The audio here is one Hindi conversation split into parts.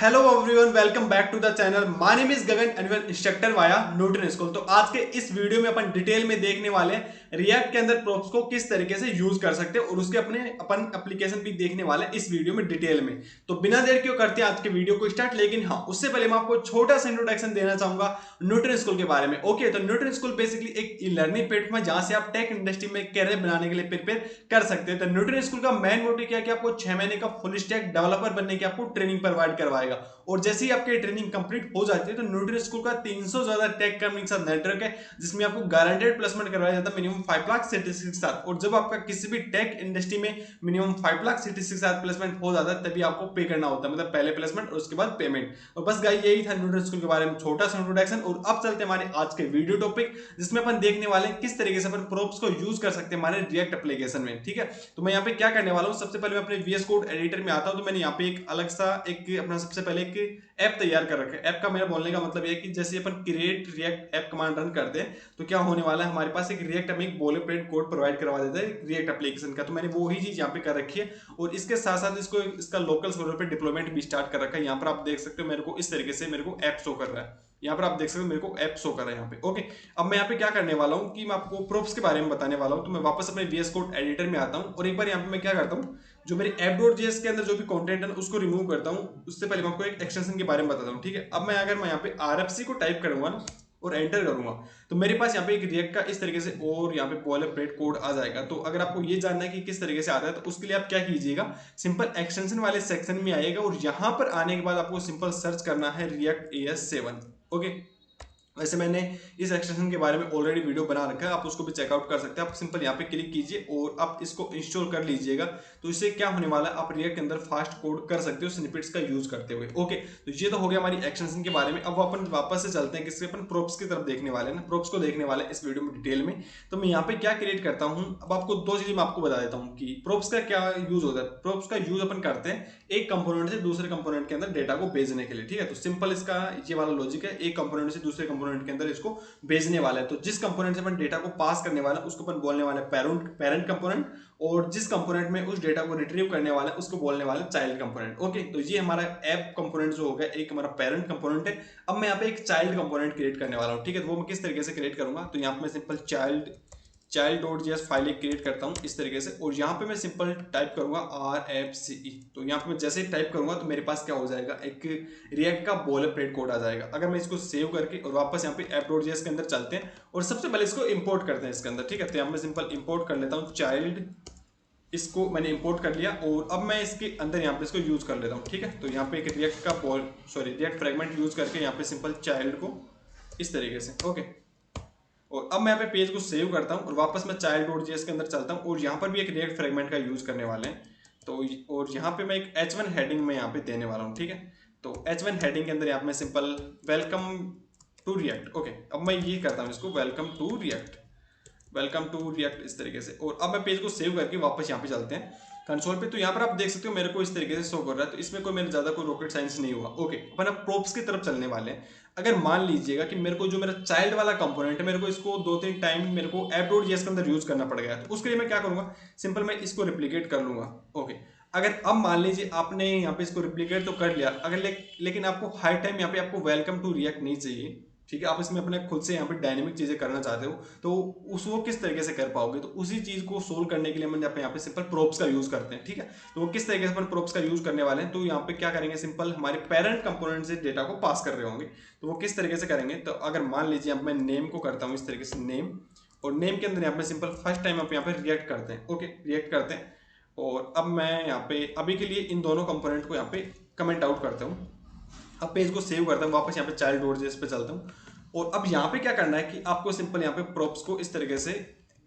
Hello everyone, welcome back to the channel. My name is Gagan and well instructor via Newton School. तो आज के इस वीडियो में अपन डिटेल में देखने वाले हैं रिएक्ट के अंदर प्रॉप्स को किस तरीके से यूज कर सकते हैं और उसके अपन एप्लीकेशन भी देखने वाले हैं इस वीडियो में डिटेल में। तो बिना देर क्यों करते हैं आज के वीडियो को स्टार्ट। लेकिन हाँ, उससे पहले मैं आपको छोटा सा इंट्रोडक्शन देना चाहूंगा न्यूटन स्कूल के बारे में। ओके, तो न्यूटन स्कूल बेसिकली एक लर्निंग प्लेटफॉर्म है जहां से आप टेक इंडस्ट्री में कैरियर बनाने के लिए प्रिपेयर कर सकते हैं। तो न्यूटन स्कूल का मेन मोटिव क्या है कि आपको 6 महीने का फुल स्टैक डेवलपर बनने की आपको ट्रेनिंग प्रोवाइड करवाएगा। और जैसे ही आपकी ट्रेनिंग कंप्लीट हो जाती है तो न्यूटन स्कूल का 300 से ज्यादा टेक कंपनी के साथ नेटवर्क है जिसमें आपको गारंटेड प्लेसमेंट करवाया जाता है मिनिमम 5 लाख सिटीज के साथ। और जब आपका किसी भी टेक इंडस्ट्री में मिनिमम 5 लाख सिटीज के साथ प्लेसमेंट हो जाता है तभी आपको पे करना होता है, मतलब पहले प्लेसमेंट और उसके बाद पेमेंट। और बस गाइस, यही था न्यूटन स्कूल के बारे में छोटा सा इंट्रोडक्शन। और अब चलते हैं हमारे आज के वीडियो टॉपिक जिसमें अपन देखने वाले हैं किस तरीके से अपन प्रॉप्स को यूज कर सकते हैं हमारे रिएक्ट एप्लीकेशन में। ठीक है, तो मैं यहाँ पे क्या करने वाला हूँ, सबसे पहले मैं अपने VS कोड एडिटर में आता हूँ। तो मैंने यहाँ पे एक अलग सा एक अपना सबसे पहले एक ऐप तैयार कर रखा है। ऐप का मेरा बोलने का मतलब ये है कि जैसे अपन create react app command run करते हैं तो क्या होने वाला है, हमारे पास एक रिएक्ट हमें एक बोलेप्लेट कोड प्रोवाइड करवा देता है रिएक्ट एप्लीकेशन का। तो मैंने वो ही चीज यहाँ पे कर रखी है और इसके साथ साथ इसको इसका लोकल सर्वर पे डिप्लॉयमेंट भी स्टार्ट कर रखा है। यहाँ पर आप देख सकते हो मेरे को इस तरीके से मेरे को ऐप शो कर रहा है। यहाँ पर आप देख सकते हो मेरे को ऐप शो कर रहा है यहाँ पे। ओके, अब मैं यहाँ पे क्या करने वाला हूँ कि मैं आपको प्रॉप्स के बारे में बताने वाला हूँ। तो मैं वापस अपने VS कोड एडिटर में आता हूँ और एक बार यहाँ पे मैं क्या करता हूँ, जो मेरे app.js के अंदर जो भी कंटेंट है उसको रिमूव करता हूँ। उससे पहले मैं आपको एक एक्सटेंशन के बारे में बताता हूँ। ठीक है, अब मैं अगर मैं यहाँ पे RFC को टाइप करूंगा ना और एंटर करूंगा तो मेरे पास यहाँ पे एक रिएक्ट का इस तरीके से और यहाँ पे बॉयलरप्लेट कोड आ जाएगा। तो अगर आपको ये जानना है कि किस तरीके से आता है तो उसके लिए आप क्या कीजिएगा, सिंपल एक्सटेंशन वाले सेक्शन में आइएगा और यहाँ पर आने के बाद आपको सिंपल सर्च करना है रिएक्ट AS7। ओके, वैसे मैंने इस एक्सटेंशन के बारे में ऑलरेडी वीडियो बना रखा है, आप उसको भी चेकआउट कर सकते हैं। आप सिंपल यहाँ पे क्लिक कीजिए और आप इसको इंस्टॉल कर लीजिएगा। तो इससे क्या होने वाला है, आप रिएक्ट के अंदर फास्ट कोड कर सकते हो स्निपेट्स का यूज करते हुए। ओके, तो ये तो हो गया हमारी एक्सटेंशन के बारे में। अब अपन वापस से चलते हैं किसके, अपन प्रॉप्स की तरफ देखने वाले हैं ना, प्रॉप्स को देखने वाले हैं इस वीडियो में डिटेल में। तो मैं यहाँ पे क्या क्रिएट करता हूँ, अब आपको दो चीजें मैं आपको बता देता हूँ कि प्रॉप्स का क्या यूज होता है। प्रॉप्स का यूज अपन करते हैं एक कंपोनेंट से दूसरे कंपोनेंट के अंदर डेटा को भेजने के लिए। ठीक है, तो सिंपल इसका ये वाला लॉजिक है, एक कंपोनेंट से दूसरे कंपोनेंट के अंदर इसको भेजने वाला है। तो जिस कंपोनेंट से अपन डेटा को पास करने वाला है उसको अपन बोलने वाले पेरेंट कंपोनेंट, और जिस कंपोनेंट में उस डेटा को रिट्रीव करने वाला है उसको बोलने वाले चाइल्ड कंपोनेंट। ओके, तो ये हमारा ऐप कंपोनेंट जो हो गया, एक हमारा पेरेंट कंपोनेंट है। अब मैं यहाँ पे एक चाइल्ड कंपोनेंट क्रिएट करने वाला हूँ। ठीक है, तो वो मैं किस तरीके से क्रिएट करूंगा, तो यहाँ पे मैं सिंपल चाइल्ड.js फाइल एक क्रिएट करता हूँ इस तरीके से। और यहाँ पे मैं सिंपल टाइप करूंगा RFCE। तो यहाँ पे मैं जैसे ही टाइप करूंगा तो मेरे पास क्या हो जाएगा, एक रिएक्ट का बॉयलरप्लेट कोड आ जाएगा। अगर मैं इसको सेव करके और वापस यहाँ पे app.js के अंदर चलते हैं और सबसे पहले इसको इंपोर्ट करते हैं इसके अंदर। ठीक है, तो यहाँ पे सिंपल इंपोर्ट कर लेता हूँ चाइल्ड, इसको मैंने इंपोर्ट कर लिया और अब मैं इसके अंदर यहाँ पे इसको यूज कर लेता हूँ। ठीक है, तो यहाँ पे एक रिएक्ट का रिएक्ट फ्रेगमेंट यूज करके यहाँ पे सिंपल चाइल्ड को इस तरीके से। ओके, और अब मैं यहाँ पे पेज को सेव करता हूँ और वापस मैं चाइल्ड.js के अंदर चलता हूँ और यहाँ पर भी एक रिएक्ट फ्रेगमेंट का यूज करने वाले हैं। तो और यहाँ पे मैं एक H1 हेडिंग में यहाँ पे देने वाला हूँ। ठीक है, तो H1 हेडिंग के अंदर यहाँ पे मैं simple welcome to React. Okay, अब मैं ये करता हूँ इसको वेलकम टू रिएक्ट इस तरीके से। और अब मैं पेज को सेव करके वापस यहाँ पे चलते हैं कंसोल पे। तो यहाँ पर आप देख सकते हो मेरे को इस तरीके से शो कर रहा है। तो इसमें कोई मेरे ज्यादा कोई रॉकेट साइंस नहीं हुआ। ओके, अपन अब प्रॉप्स की तरफ चलने वाले हैं। अगर मान लीजिएगा कि मेरे को जो मेरा चाइल्ड वाला कंपोनेंट है मेरे को इसको 2-3 टाइम मेरे को app.js के अंदर यूज करना पड़ गया, तो उसके लिए मैं क्या करूंगा, सिंपल मैं इसको रिप्लिकेट कर लूंगा। ओके, अगर अब मान लीजिए आपने यहाँ पे इसको रिप्लिकेट तो कर लिया, अगर लेकिन आपको हर टाइम यहाँ पे आपको वेलकम टू रिएक्ट नहीं चाहिए। ठीक है, आप इसमें अपने खुद से यहाँ पे डायनेमिक चीजें करना चाहते हो तो उसको किस तरीके से कर पाओगे, तो उसी चीज को सोल्व करने के लिए हम यहाँ पे सिंपल प्रॉप्स का यूज करते हैं। ठीक है, तो वो किस तरीके से अपन प्रॉप्स का यूज करने वाले हैं, तो यहाँ पे क्या करेंगे, सिंपल हमारे पेरेंट कंपोनेंट से डेटा को पास कर रहे होंगे तो वो किस तरीके से करेंगे। तो अगर मान लीजिए अब मैं नेम को करता हूँ इस तरीके से नेम, और नेम के अंदर यहाँ पे सिंपल फर्स्ट टाइम आप यहाँ पे रिएक्ट करते हैं। ओके, रिएक्ट करते हैं और अब मैं यहाँ पे अभी के लिए इन दोनों कंपोनेंट को यहाँ पे कमेंट आउट करता हूँ। अब पेज को सेव करता हूँ, वापस यहाँ पे चाइल्ड.js पे चलता हूँ और अब यहाँ पे क्या करना है कि आपको सिंपल यहाँ पे प्रॉप्स को इस तरीके से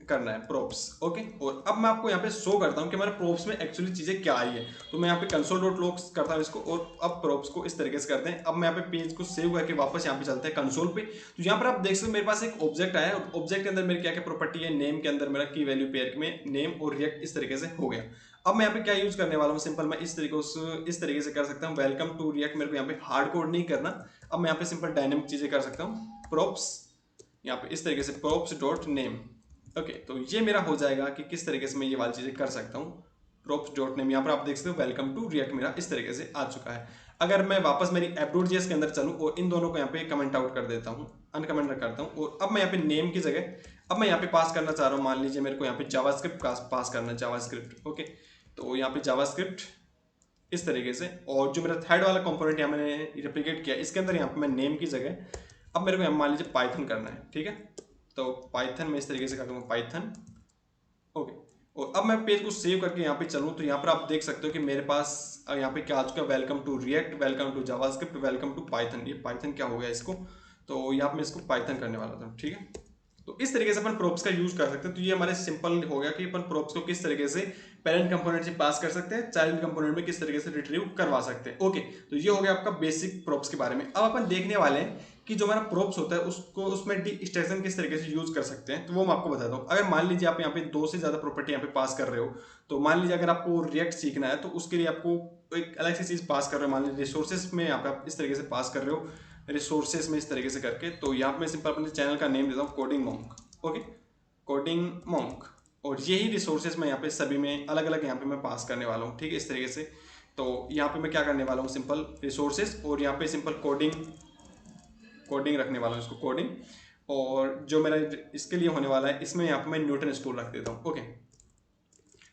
करना है प्रॉप्स। ओके, और अब मैं आपको यहाँ पे शो करता हूँ कि हमारे प्रॉप्स में एक्चुअली चीजें क्या आई है। तो मैं यहाँ पे console.log करता हूँ इसको और अब प्रॉप्स को इस तरीके से करते हैं। अब मैं यहाँ पे पेज को सेव करके वापस यहाँ पे चलते हैं कंसोल पे। तो यहाँ पर आप देख सकते हो मेरे पास एक ऑब्जेक्ट आया और ऑब्जेक्ट के अंदर मेरी क्या क्या प्रॉपर्टी है, नेम के अंदर मेरा की वैल्यू पेयर में नेम और रिएक्ट इस तरीके से हो गया। अब मैं यहाँ पे क्या यूज करने वाला हूँ, सिंपल मैं इस तरीके से कर सकता हूँ वेलकम टू रिएक्ट। मेरे को यहाँ पे हार्ड कोड नहीं करना, अब मैं यहाँ पे सिंपल डायनेमिक चीजें कर सकता हूँ प्रॉप्स, यहाँ पे इस तरीके से प्रॉप्स डॉट नेम। ओके, तो ये मेरा हो जाएगा कि किस तरीके से मैं ये वाली चीजें कर सकता हूँ प्रॉप्स डॉट नेम। यहाँ पर आप देख सकते हो वेलकम टू रिएक्ट मेरा इस तरीके से आ चुका है। अगर मैं वापस मेरी app.js के अंदर चलूँ और इन दोनों को यहाँ पे कमेंट आउट कर देता हूँ, अनकमेंट करता हूँ, और अब मैं यहाँ पे नेम की जगह अब मैं यहाँ पे पास करना चाह रहा हूँ, मान लीजिए मेरे को यहाँ पे जावास्क्रिप्ट पास करना है, जावास्क्रिप्ट। ओके, तो यहाँ पे जावास्क्रिप्ट इस तरीके से, और जो मेरा थर्ड वाला कंपोनेंट यहाँ मैंने रेप्लिकेट किया, इसके अंदर यहाँ पे मैं नेम की जगह अब मेरे को यहाँ मान लीजिए पाइथन करना है। ठीक है, तो पाइथन मैं इस तरीके से कर दूंगा, पाइथन। ओके, और अब मैं पेज को सेव करके यहाँ पे चलूँ तो यहाँ पर आप देख सकते हो कि मेरे पास यहाँ पे क्या आ चुका है, welcome to React, welcome to JavaScript, welcome to Python. ये पाइथन क्या हो गया इसको, तो यहाँ पे मैं इसको पाइथन करने वाला था। ठीक है, तो इस तरीके से अपन प्रोप्स का यूज कर सकते हैं। तो ये हमारे सिंपल हो गया कि अपन प्रोप्स को किस तरीके से पेरेंट कंपोनेंट से पास कर सकते हैं, चाइल्ड कंपोनेंट में किस तरीके से रिट्रीव करवा सकते हैं। ओके, तो ये हो गया आपका बेसिक प्रोप्स के बारे में। अब अपन देखने वाले हैं कि जो हमारा प्रोप्स होता है उसको उसमें डिस्ट्रैक्शन किस तरीके से यूज कर सकते हैं, तो वो मैं आपको बताता हूँ। अगर मान लीजिए आप यहाँ पे 2 से ज्यादा प्रॉपर्टी यहाँ पे पास कर रहे हो, तो मान लीजिए अगर आपको रिएक्ट सीखना है तो उसके लिए आपको एक अलग सी चीज पास कर रहे हो, मान लीजिए रिसोर्सेज में यहाँ पे आप इस तरीके से पास कर रहे हो, रिसोर्सेज में इस तरीके से करके। तो यहाँ पे मैं सिंपल अपने चैनल का नेम देता हूँ coding monk. Okay, coding monk, और यही रिसोर्सेज मैं यहाँ पे सभी में अलग अलग यहाँ पे मैं पास करने वाला हूँ। ठीक है, इस तरीके से। तो यहाँ पे मैं क्या करने वाला हूँ, सिंपल रिसोर्सेज, और यहाँ पे सिंपल कोडिंग रखने वाला हूँ, इसको कोडिंग। और जो मेरा इसके लिए होने वाला है, इसमें यहाँ पे मैं न्यूटन स्कूल रख देता हूँ। ओके,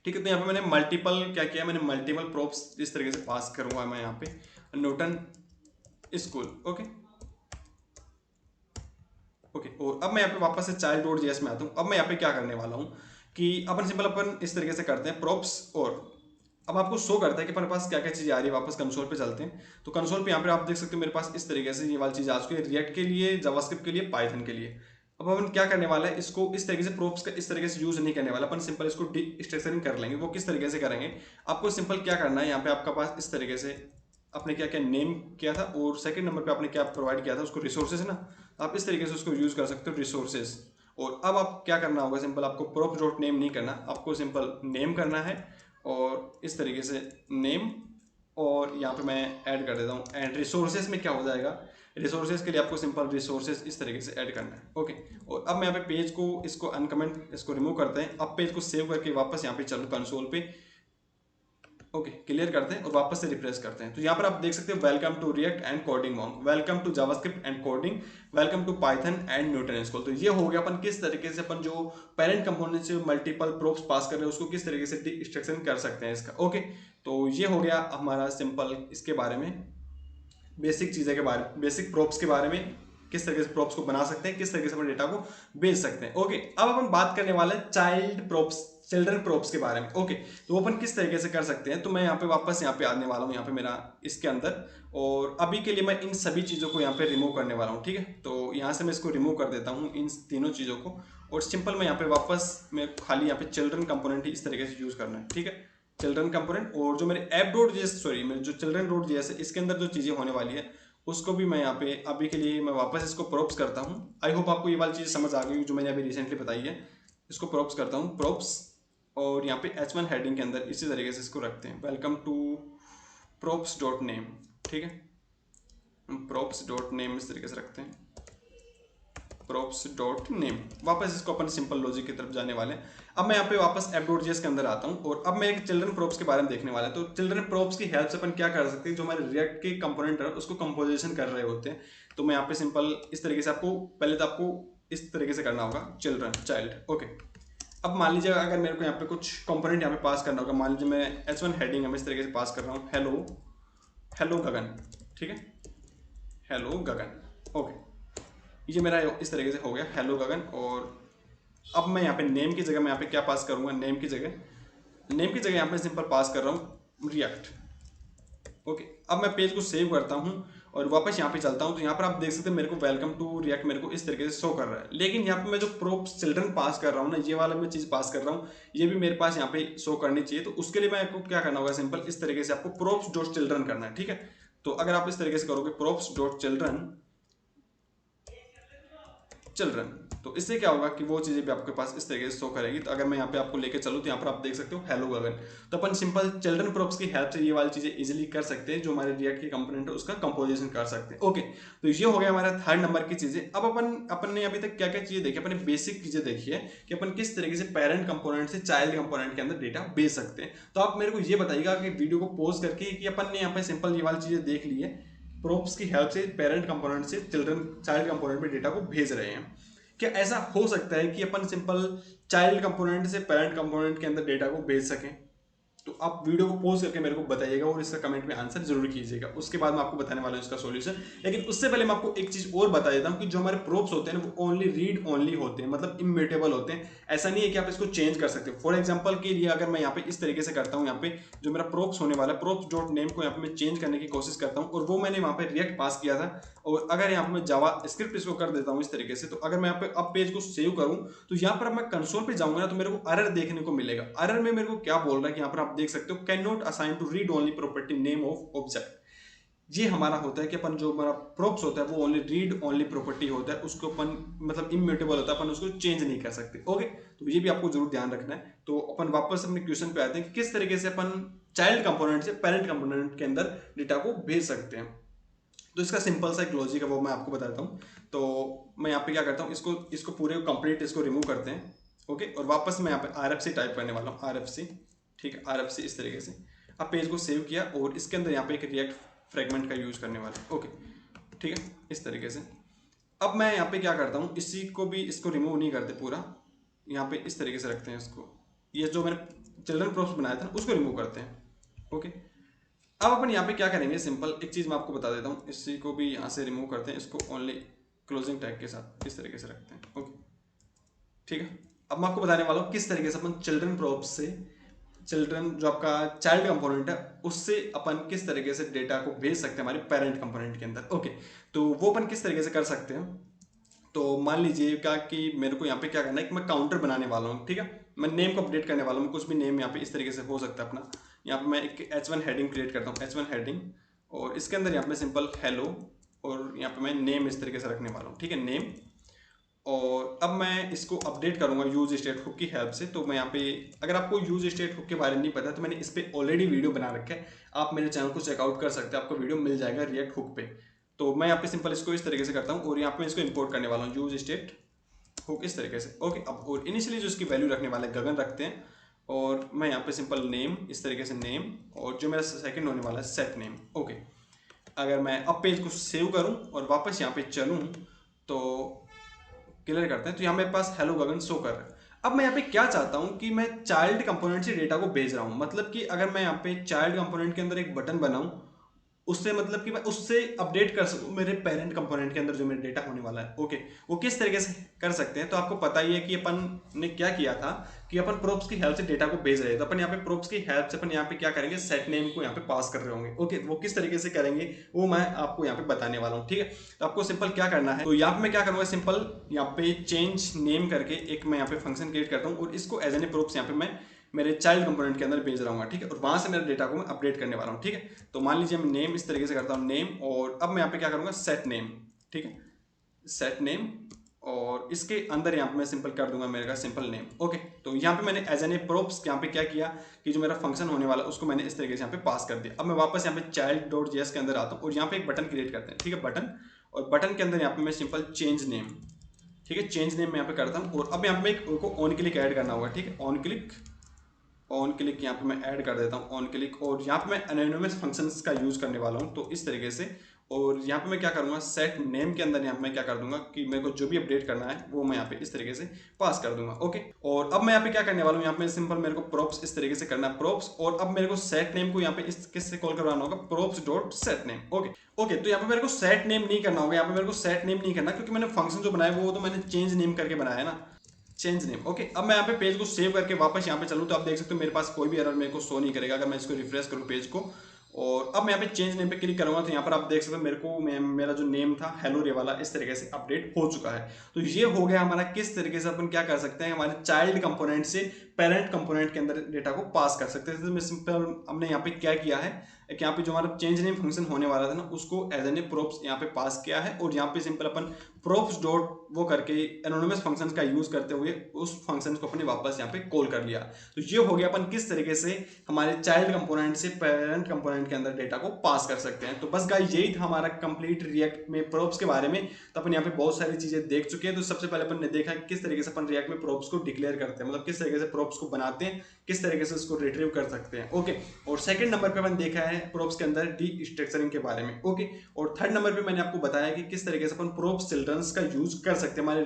ठीक है, तो यहाँ पे मैंने मल्टीपल क्या किया, मैंने मल्टीपल प्रोप्स इस तरीके से पास करूँगा मैं यहाँ पे, न्यूटन स्कूल। ओके ओके, और अब मैं यहाँ पे वापस से child.js में आता हूँ। अब मैं यहाँ पे क्या करने वाला हूँ कि अपन सिंपल अपन इस तरीके से करते हैं प्रोप्स, और अब आपको शो करता है कि अपने पास क्या क्या चीज़ आ रही है। वापस कंसोल पे चलते हैं, तो कंसोल पे यहाँ पे आप देख सकते हो मेरे पास इस तरीके से ये वाली चीज़ आ चुकी है, रिएक्ट के लिए, जावास्क्रिप्ट के लिए, पाइथन के लिए। अब अपन क्या करने वाला है, इसको इस तरीके से प्रोप्स का इस तरीके से यूज नहीं करने वाला, अपन सिंपल इसको डिस्ट्रक्शनिंग कर लेंगे। वो किस तरीके से करेंगे, आपको सिंपल क्या करना है, यहाँ पे आपका पास इस तरीके से आपने क्या क्या नेम किया था, और सेकंड नंबर पे आपने क्या प्रोवाइड किया था, उसको रिसोर्सेज है ना, आप इस तरीके से उसको यूज कर सकते हो, रिसोर्सेज। और अब आप क्या करना होगा, सिंपल आपको प्रोप्स डॉट नेम नहीं करना, आपको सिंपल नेम करना है, और इस तरीके से नेम, और यहाँ पे मैं ऐड कर देता हूँ। एंड रिसोर्सेज में क्या हो जाएगा, रिसोर्सेज के लिए आपको सिंपल रिसोर्सेज इस तरीके से ऐड करना है। ओके, और अब मैं यहाँ पे पेज को इसको अनकमेंट इसको रिमूव करते हैं। अब पेज को सेव करके वापस यहाँ पे चलो कंसोल पे। ओके, क्लियर करते हैं और वापस से रिफ्रेश करते हैं। तो यहाँ पर आप देख सकते हो welcome to React and coding monk, welcome to JavaScript and coding, welcome to Python and Newton School. तो ये हो गया अपन किस तरीके से अपन जो पेरेंट कंपोनेंट से मल्टीपल प्रोप्स पास कर रहे हैं उसको किस तरीके से डिस्ट्रक्शन कर सकते हैं इसका। ओके, तो ये हो गया हमारा सिंपल इसके बारे में, बेसिक चीज़ें के बारे में, बेसिक प्रोप्स के बारे में, किस तरीके से प्रोप्स को बना सकते हैं, किस तरीके से अपने डेटा को भेज सकते हैं। ओके, अब अपन बात करने वाले हैं चाइल्ड प्रोप्स, चिल्ड्रन प्रोप्स के बारे में। ओके, तो अपन किस तरीके से कर सकते हैं, तो मैं यहाँ पे वापस यहाँ पे आने वाला हूँ, यहाँ पे मेरा इसके अंदर, और अभी के लिए मैं इन सभी चीज़ों को यहाँ पे रिमूव करने वाला हूँ। ठीक है, तो यहाँ से मैं इसको रिमूव कर देता हूँ, इन तीनों चीज़ों को, और सिंपल मैं यहाँ पे वापस मैं खाली यहाँ पे चिल्ड्रन कंपोनेंट ही इस तरीके से यूज़ करना है। ठीक है, चिल्ड्रन कंपोनेंट, और जो मेरे app.js सॉरी मेरे जो चिल्ड्रन.js है इसके अंदर जो चीज़ें होने वाली है उसको भी मैं यहाँ पे अभी के लिए मैं वापस इसको प्रोप्स करता हूँ। आई होप आपको ये वाली चीज़ समझ आ गई जो मैंने अभी रिसेंटली बताई है। इसको प्रोप्स करता हूँ, प्रोप्स, और यहाँ पे H1 हेडिंग के अंदर इसी तरीके से इसको रखते हैं, welcome to props dot name. ठीक है, प्रोप्स डॉट नेम इस तरीके से रखते हैं, प्रोप्स डॉट नेम। वापस इसको अपन सिंपल लॉजिक की तरफ जाने वाले हैं। अब मैं यहाँ पे वापस app.js के अंदर आता हूँ, और अब मैं एक चिल्ड्रन प्रोप्स के बारे में देखने वाला है। तो चिल्ड्रन प्रोप्स की हेल्प से अपन क्या कर सकते हैं, जो हमारे रिएक्ट के कंपोनेंट है उसको कंपोजिशन कर रहे होते हैं। तो मैं यहाँ पे सिंपल इस तरीके से आपको पहले तो आपको इस तरीके से करना होगा, चिल्ड्रन चाइल्ड। ओके, अब मान लीजिए अगर मेरे को यहाँ पे कुछ कंपोनेंट यहाँ पे पास करना होगा, मान लीजिए मैं H1 हेडिंग मैं इस तरीके से पास कर रहा हूँ, हेलो गगन। ठीक है, हेलो गगन। ओके, ये मेरा इस तरीके से हो गया हेलो गगन। और अब मैं यहाँ पे नेम की जगह मैं यहाँ पे क्या पास करूँगा, नेम की जगह यहाँ पे सिंपल पास कर रहा हूँ रिएक्ट। ओके, अब मैं पेज को सेव करता हूँ और वापस यहाँ पे चलता हूँ। तो यहाँ पर आप देख सकते हैं मेरे को वेलकम टू रिएक्ट मेरे को इस तरीके से शो कर रहा है, लेकिन यहाँ पे मैं जो प्रोप्स चिल्ड्रन पास कर रहा हूँ ना, ये वाला मैं चीज़ पास कर रहा हूँ, ये भी मेरे पास यहाँ पे शो करनी चाहिए। तो उसके लिए मैं आपको क्या करना होगा, सिंपल इस तरीके से आपको प्रोप्स डॉट चिल्ड्रन करना है। ठीक है, तो अगर आप इस तरीके से करोगे प्रोप्स डॉट चिल्ड्रन, चिल्ड्रन। तो इससे क्या होगा कि वो चीज़ें भी आपके पास इस तरीके से शो करेगी। तो अगर मैं यहाँ पे आपको लेके चलूँ तो यहाँ पर आप देख सकते हो हेलो गगन। तो अपन सिंपल चिल्ड्रन प्रॉप्स की हेल्प से ये वाली चीज़ें इजीली कर सकते हैं, जो हमारे रिएक्ट की कंपोनेंट है उसका कंपोजिशन कर सकते हैं। ओके, तो ये हो गया हमारा थर्ड नंबर की चीज़ें। अब अपन ने अभी तक क्या क्या चीज़ें देखी, अपने बेसिक चीज़ें देखी है कि अपन किस तरीके से पेरेंट कंपोनेंट से चाइल्ड कंपोनेंट के अंदर डेटा भेज सकते हैं। तो आप मेरे को ये बताइएगा कि वीडियो को पॉज करके कि अपन ने यहाँ पे सिंपल ये वाली चीज़ें देख ली है, प्रॉप्स की हेल्प से पेरेंट कंपोनेंट से चाइल्ड कंपोनेंट में डेटा को भेज रहे हैं। क्या ऐसा हो सकता है कि अपन सिंपल चाइल्ड कंपोनेंट से पेरेंट कंपोनेंट के अंदर डेटा को भेज सकें? तो आप वीडियो को पॉज करके मेरे को बताइएगा और इसका कमेंट में आंसर जरूर कीजिएगा। उसके बाद मैं आपको बताने वाला हूं इसका सॉल्यूशन। लेकिन उससे पहले मैं आपको एक चीज और बता देता हूं कि जो हमारे प्रोप्स होते हैं ना वो ओनली रीड ओनली होते हैं, मतलब इम्यूटेबल होते हैं। ऐसा नहीं है कि आप इसको चेंज कर सकते हो। फॉर एग्जांपल के लिए अगर मैं यहाँ पे इस तरीके से करता हूँ, यहाँ पे जो मेरा प्रोप्स होने वाला है, प्रोप्स डॉट नेम को यहाँ पे मैं चेंज करने की कोशिश करता हूँ और वो मैंने वहाँ पे रिएक्ट पास किया था, और अगर यहाँ पे मैं जावा स्क्रिप्ट इसको कर देता हूँ इस तरीके से, तो अगर मैं यहाँ पे अब पेज को सेव करूँ तो यहाँ पर मैं कंसोल पे जाऊंगा ना तो मेरे को एरर देखने को मिलेगा। एरर में मेरे को क्या बोल रहा है कि यहाँ पर आप देख सकते हो can not assign to read only property name of object. ये हमारा होता है कि अपन जो हमारा प्रोप्स होता है वो ओनली रीड ओनली प्रॉपर्टी होता है, उसको अपन मतलब इम्यूटेबल होता है, अपन उसको चेंज नहीं कर सकते। ओके, तो ये भी आपको जरूर ध्यान रखना है। तो अपन वापस अपने क्वेश्चन पे आते हैं कि किस तरीके से अपन चाइल्ड कंपोनेंट से पेरेंट कंपोनेंट के अंदर डेटा को भेज सकते हैं। तो इसका सिंपल सा एक लॉजिक है, वो मैं आपको बताता हूँ। तो मैं यहाँ पे क्या करता हूँ, इसको पूरे कंप्लीट इसको रिमूव करते हैं। ओके, और वापस मैं यहाँ पे RFC टाइप करने वाला हूँ, RFC। ठीक है, RFC इस तरीके से। अब पेज को सेव किया और इसके अंदर यहाँ पे एक रिएक्ट फ्रेगमेंट का यूज करने वाला। ओके, ठीक है, इस तरीके से। अब मैं यहाँ पे क्या करता हूँ, इसको रिमूव नहीं करते पूरा, यहाँ पे इस तरीके से रखते हैं इसको। ये जो मैंने चिल्ड्रन प्रोप्स बनाया था उसको रिमूव करते हैं। ओके, अब अपन यहाँ पे क्या करेंगे, सिंपल एक चीज़ मैं आपको बता देता हूँ। इसी को भी यहाँ से रिमूव करते हैं, इसको ओनली क्लोजिंग टैग के साथ इस तरीके से रखते हैं। ओके, ठीक है। अब मैं आपको बताने वाला हूँ किस तरीके से अपन चिल्ड्रन प्रोप्स से चिल्ड्रन जो आपका चाइल्ड कंपोनेंट है उससे अपन किस तरीके से डेटा को भेज सकते हैं हमारे पेरेंट कंपोनेंट के अंदर। ओके, तो वो अपन किस तरीके से कर सकते हैं। तो मान लीजिएगा कि मेरे को यहाँ पे क्या करना है कि मैं काउंटर बनाने वाला हूँ। ठीक है, मैं नेम को अपडेट करने वाला हूँ, कुछ भी नेम यहाँ पे इस तरीके से हो सकता है अपना। यहाँ पे मैं एक H1 हेडिंग क्रिएट करता हूँ, H1 हेडिंग, और इसके अंदर यहाँ पे सिंपल हेलो, और यहाँ पे मैं नेम इस तरीके से रखने वाला हूँ। ठीक है, नेम। और अब मैं इसको अपडेट करूंगा यूज स्टेट हुक की हेल्प से। तो मैं यहाँ पे, अगर आपको यूज स्टेट हुक के बारे में नहीं पता तो मैंने इस पे ऑलरेडी वीडियो बना रखा है, आप मेरे चैनल को चेकआउट कर सकते हैं, आपको वीडियो मिल जाएगा रिएक्ट हुक पे। तो मैं यहाँ पे सिंपल इसको इस तरीके से करता हूँ और यहाँ पे मैं इसको इंपोर्ट करने वाला हूँ यूज स्टेट हुक इस तरीके से। ओके, अब और इनिशियली जो इसकी वैल्यू रखने वाला है गगन रखते हैं, और मैं यहाँ पे सिंपल नेम इस तरीके से नेम, और जो मेरा सेकंड होने वाला है सेट नेम। ओके, अगर मैं अब पेज को सेव करूँ और वापस यहाँ पे चलूँ तो क्लियर करते हैं, तो यहाँ मेरे पास हेलो गगन शो कर रहा है। अब मैं यहाँ पे क्या चाहता हूँ कि मैं चाइल्ड कंपोनेंट से डेटा को भेज रहा हूँ, मतलब कि अगर मैं यहाँ पे चाइल्ड कंपोनेंट के अंदर एक बटन बनाऊँ उससे, मतलब कि मैं उससे अपडेट कर सकूँ मेरे पेरेंट कंपोनेंट के अंदर जो मेरा डेटा होने वाला है। ओके, वो किस तरीके से कर सकते हैं। तो आपको पता ही है कि अपन ने क्या किया था कि अपन प्रोप्स की हेल्प से डेटा को भेज रहे थे। तो अपन यहाँ पे प्रोप्स की हेल्प से अपन यहाँ पे क्या करेंगे, सेट नेम को यहाँ पे पास कर रहे होंगे। ओके, वो किस तरीके से करेंगे वो मैं आपको यहाँ पे बताने वाला हूँ। ठीक है, तो आपको सिंपल क्या करना है, तो यहाँ पे मैं क्या करूँगा, सिंपल यहाँ पे चेंज नेम करके एक मैं यहाँ पे फंक्शन क्रिएट करता हूँ और इसको एज एन ए प्रोप्स यहाँ पे मैं मेरे चाइल्ड कंपोनेंट के अंदर भेज रहा हूँ। ठीक है, और वहां से मेरे डेटा को मैं अपडेट करने वाला हूँ। ठीक है, तो मान लीजिए मैं नेम इस तरीके से करता हूँ नेम, और अब मैं यहाँ पे क्या करूँगा, सेट नेम। ठीक है, सेट नेम, और इसके अंदर यहाँ पे मैं सिंपल कर दूंगा मेरे का सिंपल नेम। ओके, तो यहाँ पे मैंने एज एन ए प्रोप्स यहाँ पे क्या किया कि जो मेरा फंक्शन होने वाला उसको मैंने इस तरीके से यहाँ पे पास कर दिया। अब मैं वापस यहाँ पे चाइल्ड डॉट जेएस के अंदर आता हूँ और यहाँ पे एक बटन क्रिएट करते हैं। ठीक है, बटन, और बटन के अंदर यहाँ पे मैं सिंपल चेंज नेम, ठीक है, चेंज नेम मैं यहाँ पे करता हूँ, और अब यहाँ पे एक ऑन क्लिक ऐड करना होगा। ठीक है, ऑन क्लिक यहाँ पे मैं ऐड कर देता हूँ ऑन क्लिक, और यहाँ पे मैं एनोनिमस फंक्शंस का यूज करने वाला हूँ। तो इस तरीके से, और यहाँ पे मैं क्या करूँगा, सेट नेम के अंदर यहाँ पे मैं क्या कर दूंगा कि मेरे को जो भी अपडेट करना है वो मैं यहाँ पे इस तरीके से पास कर दूंगा। ओके, और अब मैं यहाँ पे क्या करने वाला हूँ, यहाँ पे सिंपल मेरे को प्रोप्स इस तरीके से करना है, प्रोप्स, और अब मेरे को सेट नेम को यहाँ पे इस किससे कॉल करवाना होगा, props dot set name. Okay, तो यहाँ पे मेरे को सेट नेम नहीं करना होगा, यहाँ पे मेरे को सेट नेम नहीं करना क्योंकि मैंने फंक्शन जो बनाया वो तो मैंने चेंज नेम करके बनाया है ना, चेंज नेम। ओके, अब मैं यहाँ पे पेज को सेव करके वापस यहाँ पे चलूँ तो आप देख सकते हो मेरे पास कोई भी एरर मेरे को शो नहीं करेगा अगर मैं इसको रिफ्रेश करूँ पेज को। और अब मैं यहाँ पे चेंज नेम पे क्लिक करूंगा तो यहाँ पर आप देख सकते हो मेरे को मेरा जो नेम था हेलो रे वाला इस तरीके से अपडेट हो चुका है। तो ये हो गया हमारा किस तरीके से अपन क्या कर सकते हैं, हमारे चाइल्ड कंपोनेंट से पेरेंट कंपोनेंट के अंदर डेटा को पास कर सकते हैं। तो मैं सिंपल हमने यहाँ पे क्या किया है, एक यहाँ पे जो हमारा चेंज नेम फंक्शन होने वाला था ना, उसको एज एन ए प्रोप्स यहाँ पे पास किया है, और यहाँ पे सिंपल अपन प्रोप्स डॉट वो करके एनोनिमस फंक्शन का यूज करते हुए उस फंक्शन को अपने वापस यहाँ पे कॉल कर लिया। तो ये हो गया अपन किस तरीके से हमारे चाइल्ड कंपोनेंट से पेरेंट कंपोनेंट के अंदर डेटा को पास कर सकते हैं। तो बस गाइस यही था हमारा कंप्लीट रिएक्ट में प्रोप्स के बारे में। तो अपन यहाँ पे बहुत सारी चीजें देख चुके हैं। तो सबसे पहले अपन ने देखा किस तरीके से अपन रिएक्ट में प्रोप्स को डिक्लेयर करते हैं, मतलब किस तरीके से प्रोप्स को बनाते हैं, किस तरीके से उसको रिट्रीव कर सकते हैं। ओके, और सेकंड नंबर पे अपन देखा है प्रोप्स के अंदर डी स्ट्रक्चरिंग के बारे में। ओके, और थर्ड नंबर पे मैंने आपको बताया कि किस तरीके से अपन प्रोप्स चिल्ड्रंस का यूज कर सकते हैं हमारे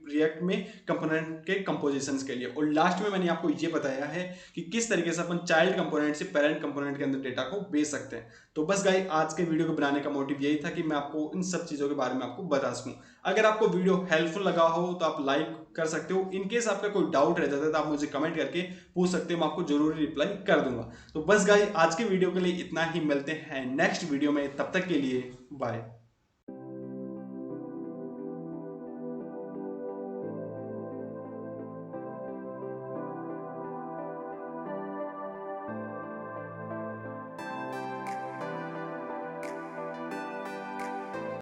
रिएक्ट में कंपोनेंट के कंपोजिशंस के लिए। और लास्ट में मैंने आपको ये बताया है कि किस तरीके से अपन चाइल्ड कंपोनेंट से पेरेंट कंपोनेंट के अंदर डेटा को भेज सकते हैं। तो बस गाइस आज के वीडियो को बनाने का मोटिव यही था कि मैं आपको इन सब चीजों के बारे में आपको बता सकूं। अगर आपको वीडियो हेल्पफुल लगा हो तो आप लाइक कर सकते हो। इन केस आपका कोई डाउट रह जाता है तो आप मुझे कमेंट करके पूछ सकते हो, मैं आपको जरूर रिप्लाई कर दूंगा। तो बस गाइस आज के वीडियो के लिए इतना ही, मिलते हैं नेक्स्ट वीडियो में, तब तक के लिए बाय।